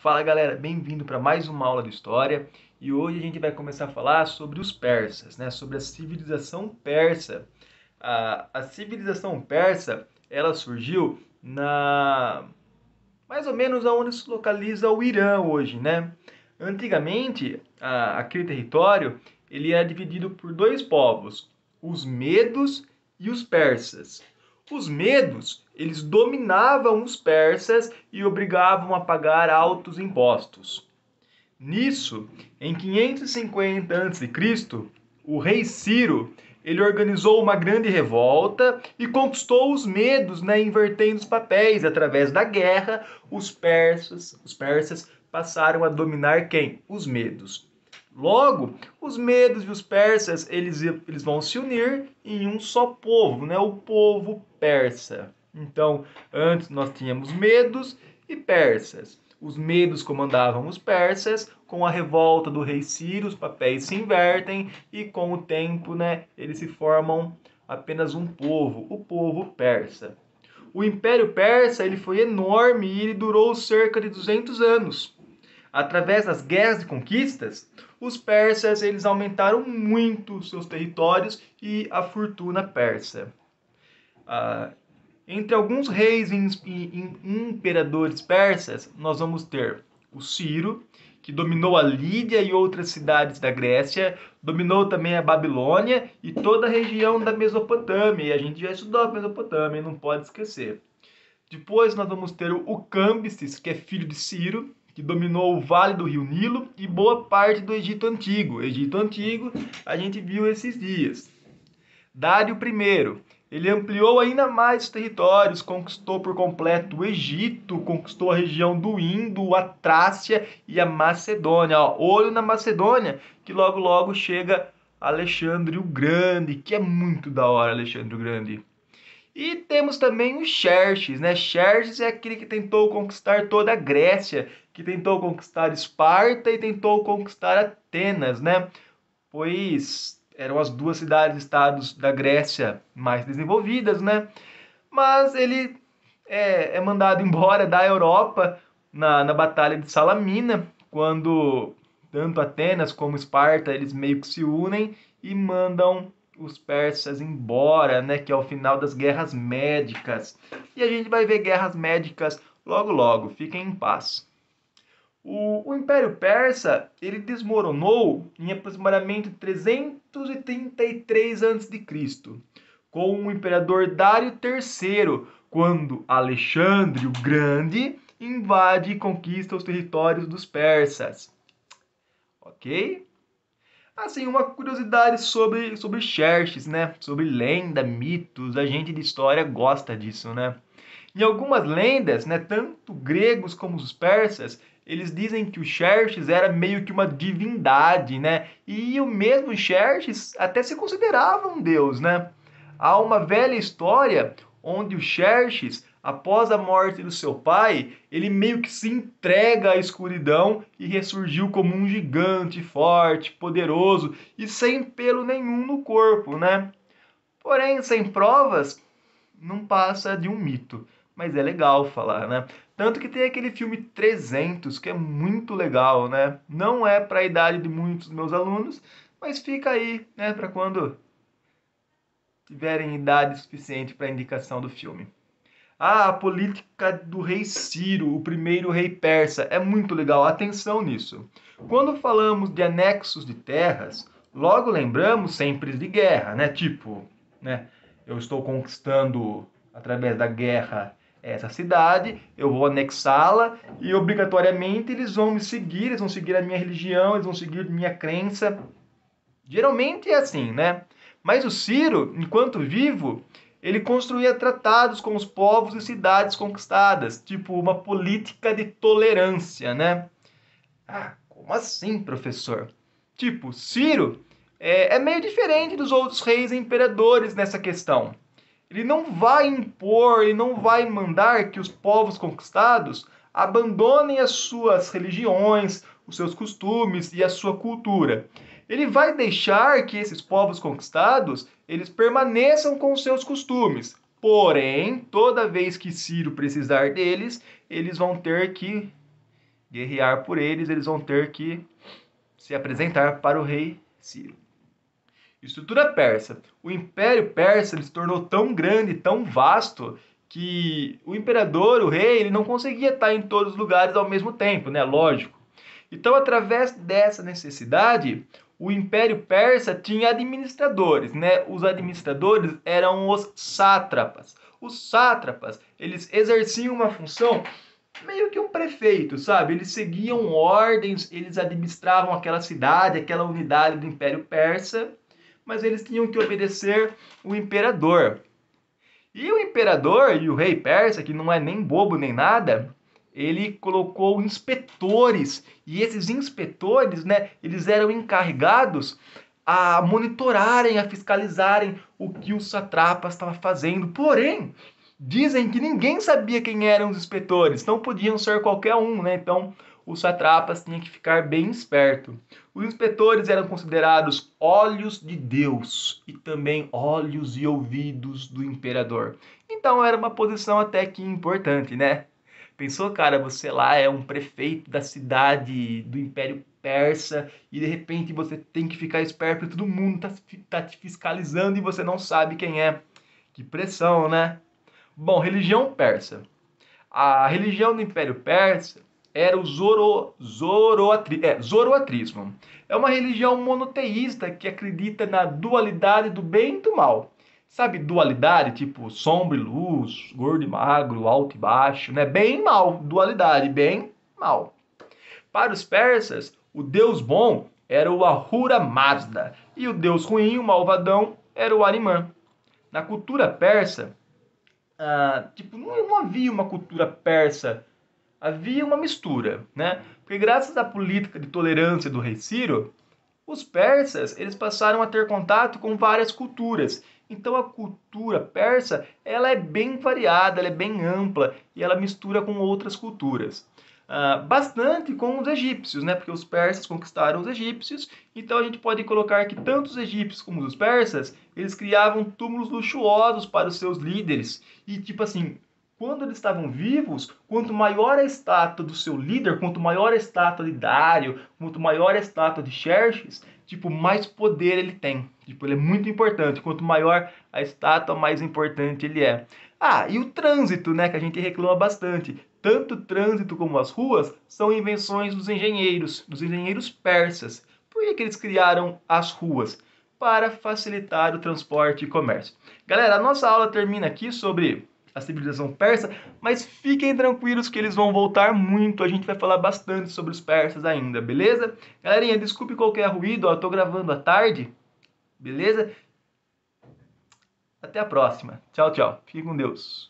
Fala galera, bem-vindo para mais uma aula de história e hoje a gente vai começar a falar sobre os persas, né? Sobre a civilização persa. A civilização persa, ela surgiu mais ou menos onde se localiza o Irã hoje, né? Antigamente, aquele território ele era dividido por dois povos, os medos e os persas. Os medos, eles dominavam os persas e obrigavam a pagar altos impostos. Nisso, em 550 a.C., o rei Ciro ele organizou uma grande revolta e conquistou os medos, né, invertendo os papéis. Através da guerra, os persas passaram a dominar quem? Os medos. Logo, os medos e os persas eles vão se unir em um só povo, né, o povo persa. Então, antes nós tínhamos medos e persas. Os medos comandavam os persas, com a revolta do rei Ciro, os papéis se invertem e com o tempo, né, eles se formam apenas um povo, o povo persa. O Império Persa ele foi enorme e ele durou cerca de 200 anos. Através das guerras e conquistas, os persas eles aumentaram muito seus territórios e a fortuna persa. Ah, Entre alguns reis e imperadores persas, nós vamos ter o Ciro, que dominou a Lídia e outras cidades da Grécia, dominou também a Babilônia e toda a região da Mesopotâmia. E a gente já estudou a Mesopotâmia, não pode esquecer. Depois nós vamos ter o Cambises, que é filho de Ciro, que dominou o Vale do Rio Nilo e boa parte do Egito Antigo. Egito Antigo a gente viu esses dias. Dário I, ele ampliou ainda mais os territórios, conquistou por completo o Egito, conquistou a região do Indo, a Trácia e a Macedônia. Ó, olho na Macedônia, que logo logo chega Alexandre o Grande, que é muito da hora Alexandre o Grande. E temos também o Xerxes, né? Xerxes é aquele que tentou conquistar toda a Grécia, que tentou conquistar Esparta e tentou conquistar Atenas, né? Pois eram as duas cidades-estados da Grécia mais desenvolvidas, né? Mas ele é mandado embora da Europa na Batalha de Salamina, quando tanto Atenas como Esparta eles meio que se unem e mandam os persas embora, né? Que é o final das guerras médicas. E a gente vai ver guerras médicas logo logo. Fiquem em paz. O Império Persa ele desmoronou em aproximadamente 333 a.C., com o imperador Dário III, quando Alexandre o Grande invade e conquista os territórios dos persas. Ok? Assim, uma curiosidade sobre Xerxes, né? Sobre lenda, mitos, a gente de história gosta disso, né? Em algumas lendas, né, tanto gregos como os persas, eles dizem que o Xerxes era meio que uma divindade, né? E o mesmo Xerxes até se considerava um deus, né? Há uma velha história onde o Xerxes, após a morte do seu pai, ele meio que se entrega à escuridão e ressurgiu como um gigante forte, poderoso e sem pelo nenhum no corpo, né? Porém, sem provas, não passa de um mito. Mas é legal falar, né? Tanto que tem aquele filme 300, que é muito legal, né? Não é para a idade de muitos dos meus alunos, mas fica aí, né? Para quando tiverem idade suficiente para a indicação do filme. A política do rei Ciro, o primeiro rei persa, é muito legal. Atenção nisso. Quando falamos de anexos de terras, logo lembramos sempre de guerra, né? Tipo, né? Eu estou conquistando através da guerra essa cidade, eu vou anexá-la e obrigatoriamente eles vão me seguir, eles vão seguir a minha religião, eles vão seguir minha crença. Geralmente é assim, né? Mas o Ciro, enquanto vivo, ele construía tratados com os povos e cidades conquistadas, tipo uma política de tolerância, né? Ah, como assim, professor? Tipo, Ciro é meio diferente dos outros reis e imperadores nessa questão. Ele não vai impor, ele não vai mandar que os povos conquistados abandonem as suas religiões, os seus costumes e a sua cultura. Ele vai deixar que esses povos conquistados, eles permaneçam com os seus costumes. Porém, toda vez que Ciro precisar deles, eles vão ter que guerrear por eles, eles vão ter que se apresentar para o rei Ciro. Estrutura persa. O Império Persa ele se tornou tão grande, tão vasto, que o imperador, o rei, ele não conseguia estar em todos os lugares ao mesmo tempo, né? Lógico. Então, através dessa necessidade, o Império Persa tinha administradores, né? Os administradores eram os sátrapas. Os sátrapas, eles exerciam uma função meio que um prefeito, sabe? Eles seguiam ordens, eles administravam aquela cidade, aquela unidade do Império Persa, mas eles tinham que obedecer o imperador. E o imperador e o rei persa, que não é nem bobo nem nada, ele colocou inspetores, e esses inspetores, né, eles eram encarregados a monitorarem, a fiscalizarem o que os satrapas estavam fazendo. Porém, dizem que ninguém sabia quem eram os inspetores, não podiam ser qualquer um, né? Então, os satrapas tinham que ficar bem esperto. Os inspetores eram considerados olhos de Deus e também olhos e ouvidos do imperador. Então era uma posição até que importante, né? Pensou, cara, você lá é um prefeito da cidade do Império Persa e de repente você tem que ficar esperto, todo mundo tá te fiscalizando e você não sabe quem é. Que pressão, né? Bom, religião persa. A religião do Império Persa era o zoroatrismo. É uma religião monoteísta que acredita na dualidade do bem e do mal. Sabe dualidade, tipo sombra e luz, gordo e magro, alto e baixo, né? Bem e mal, dualidade, bem e mal. Para os persas, o deus bom era o Ahura Mazda e o deus ruim, o malvadão, era o Ahriman. Na cultura persa, não havia uma cultura persa, havia uma mistura, né? Porque graças à política de tolerância do rei Ciro, os persas eles passaram a ter contato com várias culturas. Então a cultura persa ela é bem variada, ela é bem ampla e ela mistura com outras culturas. Bastante com os egípcios, né? Porque os persas conquistaram os egípcios, então a gente pode colocar que tanto os egípcios como os persas, eles criavam túmulos luxuosos para os seus líderes. E tipo assim, quando eles estavam vivos, quanto maior a estátua do seu líder, quanto maior a estátua de Dário, quanto maior a estátua de Xerxes, tipo, mais poder ele tem. Tipo, ele é muito importante. Quanto maior a estátua, mais importante ele é. E o trânsito, né, que a gente reclama bastante. Tanto o trânsito como as ruas são invenções dos engenheiros persas. Por que eles criaram as ruas? Para facilitar o transporte e comércio. Galera, a nossa aula termina aqui sobre a civilização persa, mas fiquem tranquilos que eles vão voltar muito, a gente vai falar bastante sobre os persas ainda, beleza? Galerinha, desculpe qualquer ruído, eu tô gravando à tarde, beleza? Até a próxima. Tchau, tchau. Fique com Deus.